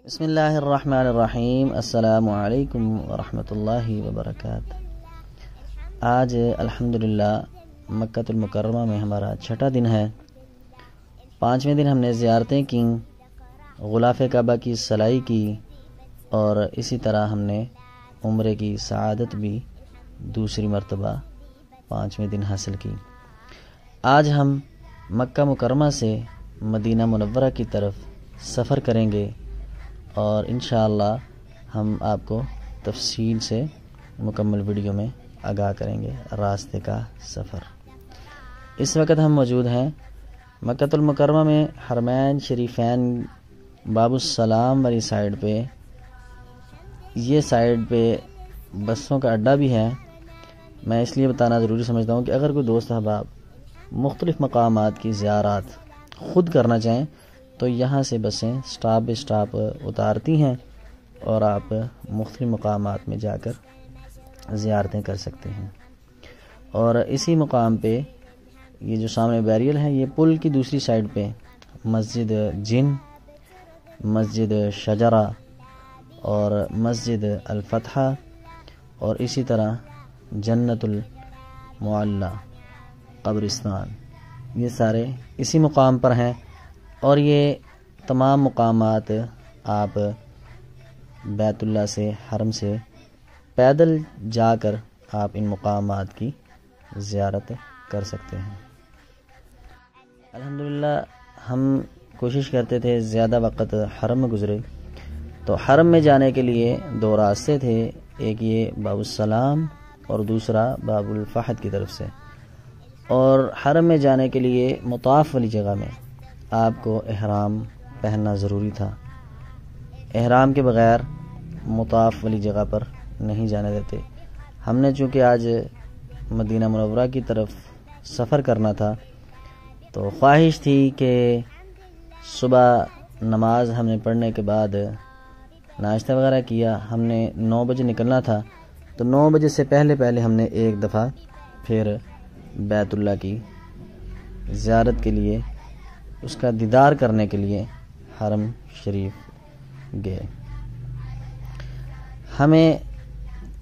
بسم اللہ الرحمن الرحیم۔ السلام علیکم ورحمۃ اللہ وبرکاتہ۔ آج الحمدللہ مکۃ المکرمہ میں ہمارا چھٹا دن ہے۔ 5ویں دن ہم نے زیارتیں کیں، غلاف کعبہ کی صلائی کی اور اسی طرح ہم نے عمرے کی سعادت بھی دوسری مرتبہ 5ویں دن حاصل کی۔ آج ہم مکہ مکرمہ سے مدینہ منورہ کی طرف سفر کریں گے اور انشاءاللہ ہم آپ کو تفصیل سے مکمل ویڈیو میں آگاہ کریں گے راستے کا سفر۔ اس وقت ہم موجود ہیں مکہ المکرمہ میں، حرمین شریفین باب السلام والی سائیڈ پہ۔ یہ سائیڈ پہ بسوں کا اڈہ بھی ہے۔ میں اس لیے بتانا ضروری سمجھتا ہوں کہ اگر کوئی دوست احباب مختلف مقامات کی زیارات خود کرنا چاہیں تو یہاں سے بسیں سٹاپ بے سٹاپ اتارتی ہیں اور آپ مختلف مقامات میں جا کر زیارتیں کر سکتے ہیں۔ اور اسی مقام پہ یہ جو سامنے بیریل ہے، یہ پل کی دوسری سائیڈ پہ مسجد جن، مسجد شجرہ اور مسجد الفتحہ اور اسی طرح جنت المعلی قبرستان، یہ سارے اسی مقام پر ہیں۔ اور یہ تمام مقامات آپ بیت اللہ سے، حرم سے پیدل جا کر آپ ان مقامات کی زیارت کر سکتے ہیں۔ الحمدللہ ہم کوشش کرتے تھے زیادہ وقت حرم میں گزرے، تو حرم میں جانے کے لیے 2 راستے تھے، ایک یہ باب السلام اور دوسرا باب الفحد کی طرف سے۔ اور حرم میں جانے کے لیے مطاف والی جگہ میں آپ کو احرام پہننا ضروری تھا۔ احرام کے بغیر مطاف والی جگہ پر نہیں جانے دیتے۔ ہم نے چونکہ آج مدینہ منورہ کی طرف سفر کرنا تھا تو خواہش تھی کہ صبح نماز ہم نے پڑھنے کے بعد ناشتہ وغیرہ کیا، ہم نے 9 بجے نکلنا تھا، تو 9 بجے سے پہلے ہم نے ایک دفعہ پھر بیت اللہ کی زیارت کے لیے، اس کا دیدار کرنے کے لیے حرم شریف گئے۔ ہمیں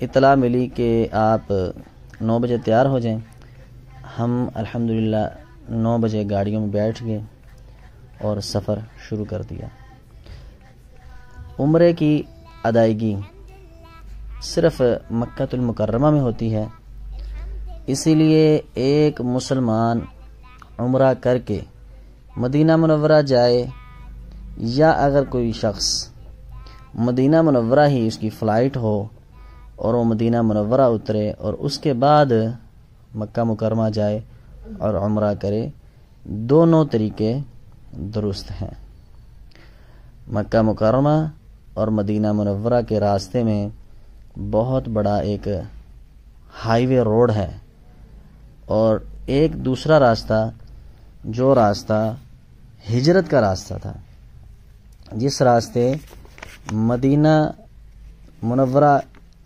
اطلاع ملی کہ آپ 9 بجے تیار ہو جائیں۔ ہم الحمدللہ 9 بجے گاڑیوں میں بیٹھ گئے اور سفر شروع کر دیا۔ عمرے کی ادائیگی صرف مکہ المکرمہ میں ہوتی ہے، اسی لیے ایک مسلمان عمرہ کر کے مدینہ منورہ جائے، یا اگر کوئی شخص مدینہ منورہ ہی اس کی فلائٹ ہو اور وہ مدینہ منورہ اترے اور اس کے بعد مکہ مکرمہ جائے اور عمرہ کرے، دونوں طریقے درست ہیں۔ مکہ مکرمہ اور مدینہ منورہ کے راستے میں بہت بڑا ایک ہائی وے روڈ ہے، اور ایک دوسرا راستہ جو راستہ ہجرت کا راستہ تھا، جس راستے مدینہ منورہ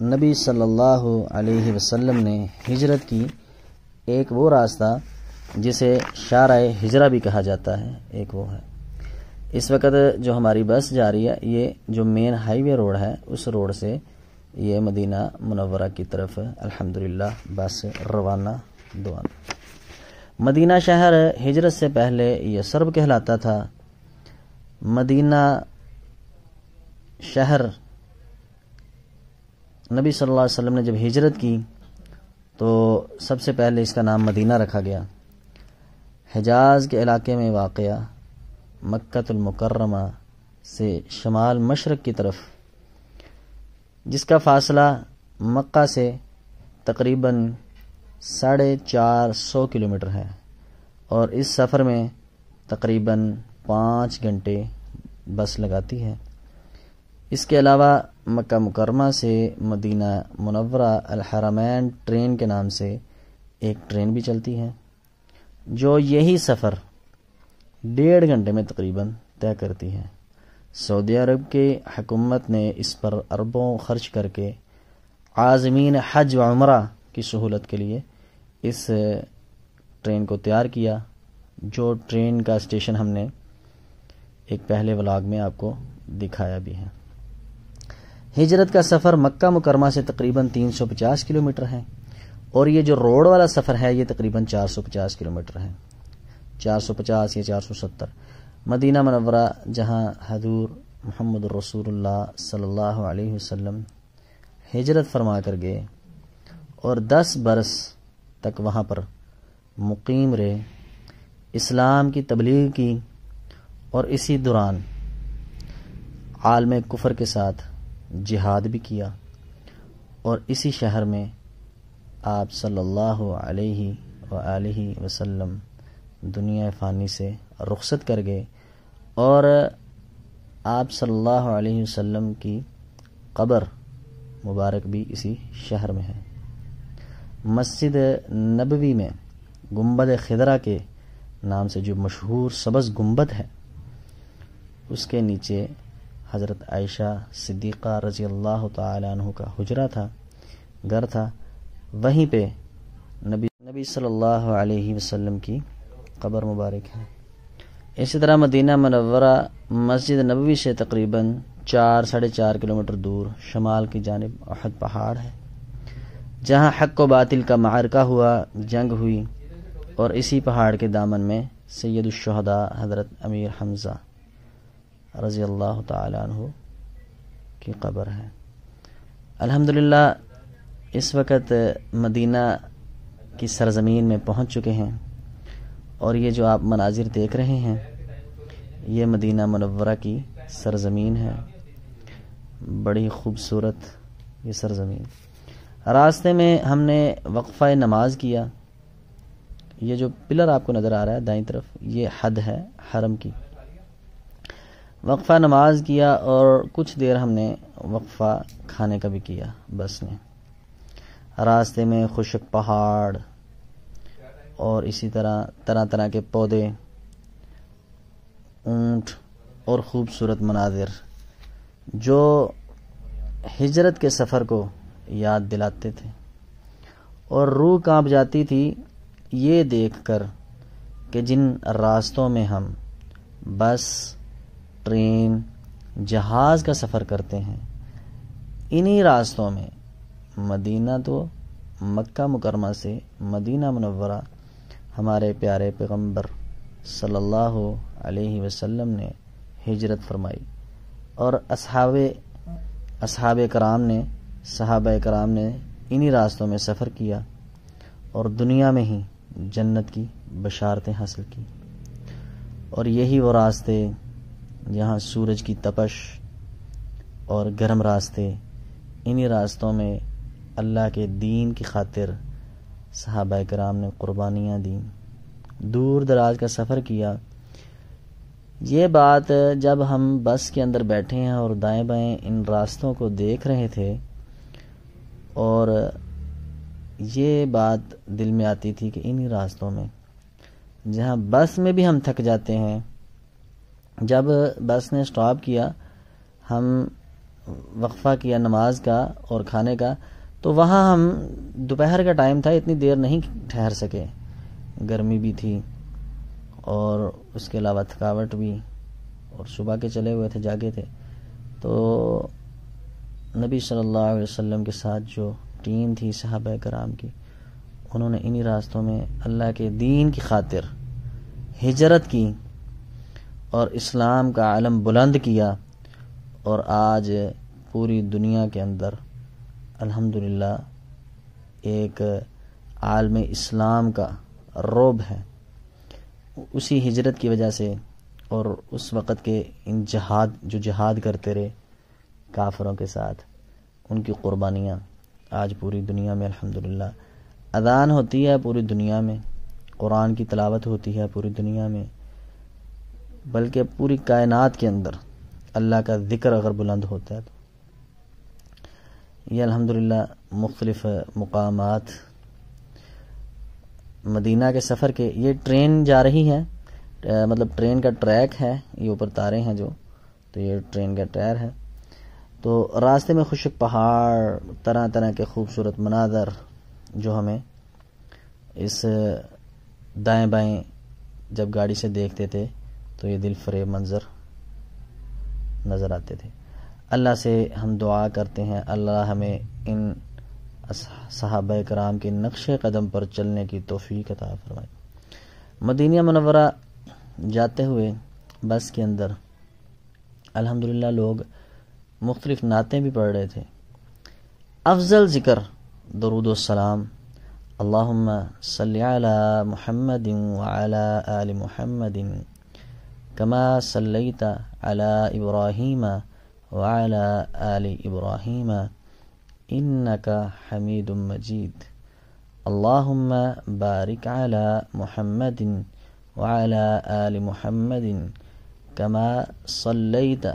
نبی صلی اللہ علیہ وسلم نے ہجرت کی، ایک وہ راستہ جسے شارع ہجرہ بھی کہا جاتا ہے، ایک وہ ہے۔ اس وقت جو ہماری بس جا رہی ہے، یہ جو مین ہائی وے روڈ ہے، اس روڈ سے یہ مدینہ منورہ کی طرف الحمدللہ بس روانہ دوان۔ مدینہ شہر ہجرت سے پہلے یثرب کہلاتا تھا۔ مدینہ شہر نبی صلی اللہ علیہ وسلم نے جب ہجرت کی تو سب سے پہلے اس کا نام مدینہ رکھا گیا۔ حجاز کے علاقے میں واقع مکہ المکرمہ سے شمال مشرق کی طرف، جس کا فاصلہ مکہ سے تقریباً 450 کلومیٹر ہے، اور اس سفر میں تقریباً 5 گھنٹے بس لگاتی ہے۔ اس کے علاوہ مکہ مکرمہ سے مدینہ منورہ الحرمین ٹرین کے نام سے ایک ٹرین بھی چلتی ہے، جو یہی سفر 1.5 گھنٹے میں تقریباً طے کرتی ہے۔ سعودی عرب کی حکومت نے اس پر اربوں خرچ کر کے عازمین حج و عمرہ کی سہولت کے لیے اس ٹرین کو تیار کیا، جو ٹرین کا اسٹیشن ہم نے ایک پہلے ولاگ میں آپ کو دکھایا بھی ہے۔ ہجرت کا سفر مکہ مکرمہ سے تقریباً 350 کلومیٹر ہے، اور یہ جو روڈ والا سفر ہے یہ تقریباً 450 کلومیٹر ہے، 450 یا 470۔ مدینہ منورہ جہاں حضور محمد رسول اللہ صلی اللہ علیہ وسلم ہجرت فرما کر گئے اور 10 برس تک وہاں پر مقیم رہے، اسلام کی تبلیغ کی، اور اسی دوران عالم کفر کے ساتھ جہاد بھی کیا، اور اسی شہر میں آپ صلی اللہ علیہ وآلہ وسلم دنیا فانی سے رخصت کر گئے، اور آپ صلی اللہ علیہ وسلم کی قبر مبارک بھی اسی شہر میں ہے۔ مسجد نبوی میں گنبد خضرا کے نام سے جو مشہور سبز گنبد ہے، اس کے نیچے حضرت عائشہ صدیقہ رضی اللہ تعالی عنہ کا حجرہ تھا، گھر تھا، وہیں پہ نبی صلی اللہ علیہ وسلم کی قبر مبارک ہے۔ اسی طرح مدینہ منورہ مسجد نبوی سے تقریباً 4-4.5 کلومیٹر دور شمال کی جانب احد پہاڑ ہے، جہاں حق و باطل کا معرکہ ہوا، جنگ ہوئی، اور اسی پہاڑ کے دامن میں سید الشہداء حضرت امیر حمزہ رضی اللہ تعالی عنہ کی قبر ہے۔ الحمدللہ اس وقت مدینہ کی سرزمین میں پہنچ چکے ہیں، اور یہ جو آپ مناظر دیکھ رہے ہیں یہ مدینہ منورہ کی سرزمین ہے، بڑی خوبصورت یہ سرزمین۔ راستے میں ہم نے وقفہ نماز کیا، یہ جو پلر آپ کو نظر آ رہا ہے دائیں طرف یہ حد ہے حرم کی، وقفہ نماز کیا، اور کچھ دیر ہم نے وقفہ کھانے کا بھی کیا بس نے۔ راستے میں خشک پہاڑ اور اسی طرح طرح کے پودے، اونٹ اور خوبصورت مناظر جو ہجرت کے سفر کو یاد دلاتے تھے، اور روح کانپ جاتی تھی یہ دیکھ کر کہ جن راستوں میں ہم بس، ٹرین، جہاز کا سفر کرتے ہیں، انہی راستوں میں مدینہ تو مکہ مکرمہ سے مدینہ منورہ ہمارے پیارے پیغمبر صلی اللہ علیہ وسلم نے ہجرت فرمائی، اور اصحاب کرام نے، صحابہ کرام نے انہی راستوں میں سفر کیا، اور دنیا میں ہی جنت کی بشارتیں حاصل کی۔ اور یہی وہ راستے جہاں سورج کی تپش اور گرم راستے، انہی راستوں میں اللہ کے دین کی خاطر صحابہ کرام نے قربانیاں دیں، دور دراز کا سفر کیا۔ یہ بات جب ہم بس کے اندر بیٹھے ہیں اور دائیں بائیں ان راستوں کو دیکھ رہے تھے، اور یہ بات دل میں آتی تھی کہ انہی راستوں میں جہاں بس میں بھی ہم تھک جاتے ہیں، جب بس نے سٹاپ کیا، ہم وقفہ کیا نماز کا اور کھانے کا، تو وہاں ہم دوپہر کا ٹائم تھا، اتنی دیر نہیں ٹھہر سکے، گرمی بھی تھی اور اس کے علاوہ تھکاوٹ بھی، اور صبح کے چلے ہوئے تھے، جاگے تھے۔ تو نبی صلی اللہ علیہ وسلم کے ساتھ جو ٹیم تھی صحابہ کرام کی، انہوں نے انہی راستوں میں اللہ کے دین کی خاطر ہجرت کی اور اسلام کا علم بلند کیا، اور آج پوری دنیا کے اندر الحمدللہ ایک عالم اسلام کا رعب ہے، اسی ہجرت کی وجہ سے، اور اس وقت کے ان جہاد کرتے رہے کافروں کے ساتھ، ان کی قربانیاں آج پوری دنیا میں الحمدللہ اذان ہوتی ہے، پوری دنیا میں قرآن کی تلاوت ہوتی ہے، پوری دنیا میں، بلکہ پوری کائنات کے اندر اللہ کا ذکر اگر بلند ہوتا ہے تو یہ الحمدللہ مختلف مقامات مدینہ کے سفر کے، یہ ٹرین جا رہی ہے، مطلب ٹرین کا ٹریک ہے، یہ اوپر تارے ہیں جو، تو یہ ٹرین کا ٹائر ہے۔ تو راستے میں خشک پہاڑ، طرح طرح کے خوبصورت مناظر جو ہمیں اس دائیں بائیں جب گاڑی سے دیکھتے تھے تو یہ دل فریب منظر نظر آتے تھے۔ اللہ سے ہم دعا کرتے ہیں اللہ ہمیں ان صحابہ کرام کے نقش قدم پر چلنے کی توفیق عطا فرمائے۔ مدینہ منورہ جاتے ہوئے بس کے اندر الحمدللہ لوگ مختلف نعتیں بھی پڑھ رہے تھے۔ افضل ذکر درود السلام، اللہم صلی علی محمد وعلی آل محمد کما صلیت علی ابراہیم وعلی آل ابراہیم انک حمید مجید، اللہم بارک علی محمد وعلی آل محمد کما صلیت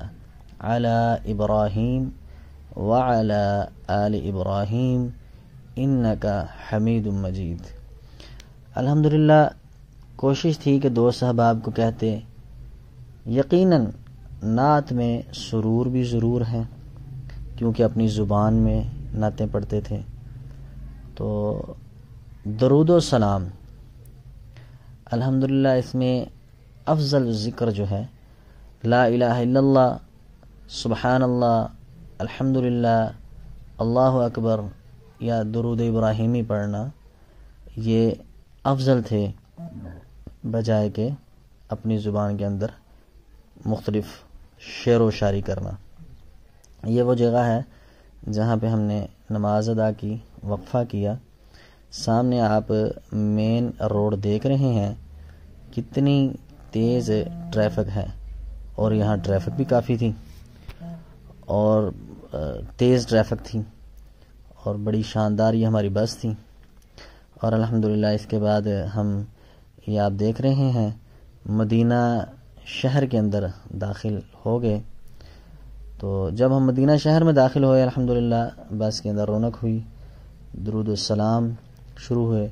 علی ابراہیم وعلی آل ابراہیم انک حمید مجید۔ الحمدللہ کوشش تھی کہ دوست احباب کو کہتے، یقیناً نعت میں سرور بھی ضرور ہے کیونکہ اپنی زبان میں نعتیں پڑھتے تھے، تو درود و سلام الحمدللہ اس میں افضل ذکر جو ہے لا الہ الا اللہ، سبحان اللہ، الحمدللہ، اللہ اکبر یا درود ابراہیمی پڑھنا یہ افضل تھے بجائے کہ اپنی زبان کے اندر مختلف شعر و شاعری کرنا۔ یہ وہ جگہ ہے جہاں پہ ہم نے نماز ادا کی، وقفہ کیا۔ سامنے آپ مین روڈ دیکھ رہے ہیں، کتنی تیز ٹریفک ہے، اور یہاں ٹریفک بھی کافی تھی اور تیز ٹریفک تھی، اور بڑی شاندار یہ ہماری بس تھی۔ اور الحمدللہ اس کے بعد ہم یہ آپ دیکھ رہے ہیں مدینہ شہر کے اندر داخل ہو گئے۔ تو جب ہم مدینہ شہر میں داخل ہوئے الحمدللہ بس کے اندر رونق ہوئی، درود السلام شروع ہوئے۔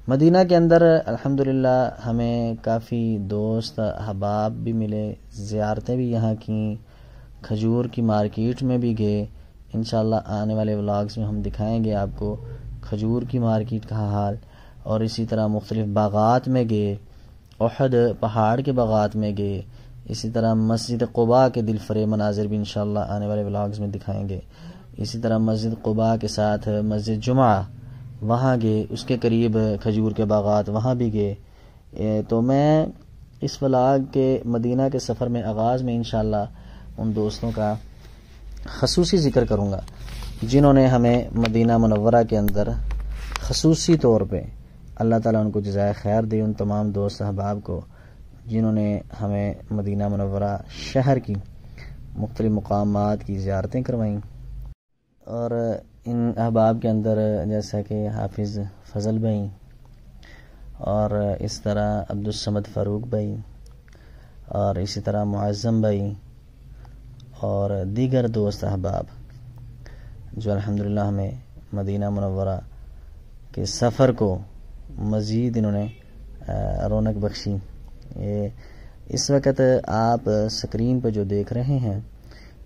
مدینہ کے اندر الحمدللہ ہمیں کافی دوست احباب بھی ملے، زیارتیں بھی یہاں کی، کھجور کی مارکیٹ میں بھی گئے۔ انشاءاللہ آنے والے ولاگز میں ہم دکھائیں گے آپ کو کھجور کی مارکیٹ کا حال، اور اسی طرح مختلف باغات میں گئے، احد پہاڑ کے باغات میں گئے، اسی طرح مسجد قباء کے دل فریب مناظر بھی انشاءاللہ آنے والے ولاگز میں دکھائیں گے۔ اسی طرح مسجد قباء کے ساتھ مسجد جمعہ وہاں گئے، اس کے قریب کھجور کے باغات وہاں بھی گئے۔ تو میں اس ولاگ کے مدینہ کے سفر میں آغاز میں انشاءاللہ ان دوستوں کا خصوصی ذکر کروں گا جنہوں نے ہمیں مدینہ منورہ کے اندر خصوصی طور پہ، اللہ تعالیٰ ان کو جزائے خیر دے، ان تمام دوست احباب کو جنہوں نے ہمیں مدینہ منورہ شہر کی مختلف مقامات کی زیارتیں کروائیں۔ اور ان احباب کے اندر جیسا کہ حافظ فضل بھائی، اور اس طرح عبدالصمد فاروق بھائی، اور اسی طرح معظم بھائی، اور دیگر دوست احباب جو الحمدللہ ہمیں مدینہ منورہ کے سفر کو مزید انہوں نے رونق بخشی۔ اس وقت آپ سکرین پہ جو دیکھ رہے ہیں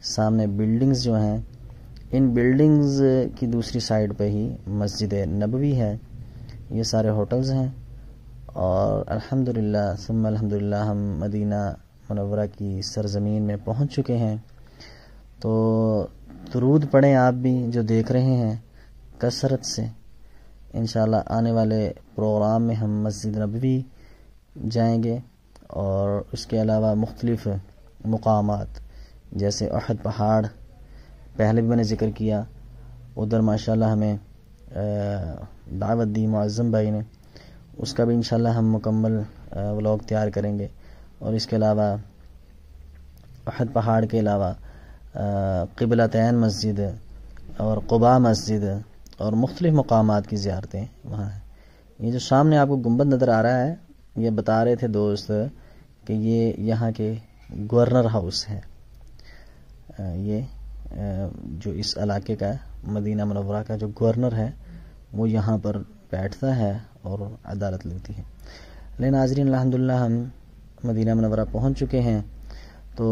سامنے بلڈنگز جو ہیں، ان بلڈنگز کی دوسری سائیڈ پہ ہی مسجد نبوی ہے، یہ سارے ہوٹلز ہیں، اور الحمدللہ ثم الحمدللہ ہم مدینہ منورہ کی سرزمین میں پہنچ چکے ہیں۔ تو درود پڑھیں آپ بھی جو دیکھ رہے ہیں کثرت سے۔ انشاءاللہ آنے والے پروگرام میں ہم مسجد نبوی جائیں گے، اور اس کے علاوہ مختلف مقامات جیسے احد پہاڑ پہلے بھی میں نے ذکر کیا، ادھر ماشاءاللہ ہمیں دعوت دی معظم بھائی نے، اس کا بھی انشاءاللہ ہم مکمل ولاگ تیار کریں گے۔ اور اس کے علاوہ احد پہاڑ کے علاوہ قبلتین مسجد اور قباء مسجد اور مختلف مقامات کی زیارتیں وہاں ہیں۔ یہ جو سامنے آپ کو گنبد نظر آ رہا ہے، یہ بتا رہے تھے دوست کہ یہ یہاں کے گورنر ہاؤس ہے، یہ جو اس علاقے کا مدینہ منورہ کا جو گورنر ہے وہ یہاں پر بیٹھتا ہے اور عدالت لگتی ہے۔ لیکن ناظرین الحمدللہ ہم مدینہ منورہ پہنچ چکے ہیں، تو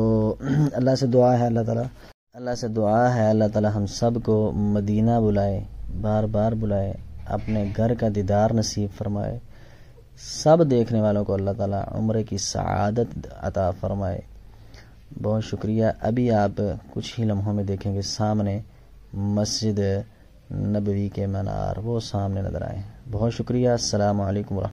اللہ سے دعا ہے اللہ تعالی ہم سب کو مدینہ بلائے، بار بار بلائے، اپنے گھر کا دیدار نصیب فرمائے، سب دیکھنے والوں کو اللہ تعالی عمرے کی سعادت عطا فرمائے۔ بہت شکریہ. ابھی آپ کچھ ہی لمحوں میں دیکھیں گے سامنے مسجد نبوی کے مینار وہ سامنے نظر آئے. بہت شکریہ. السلام علیکم ورحمۃ اللہ.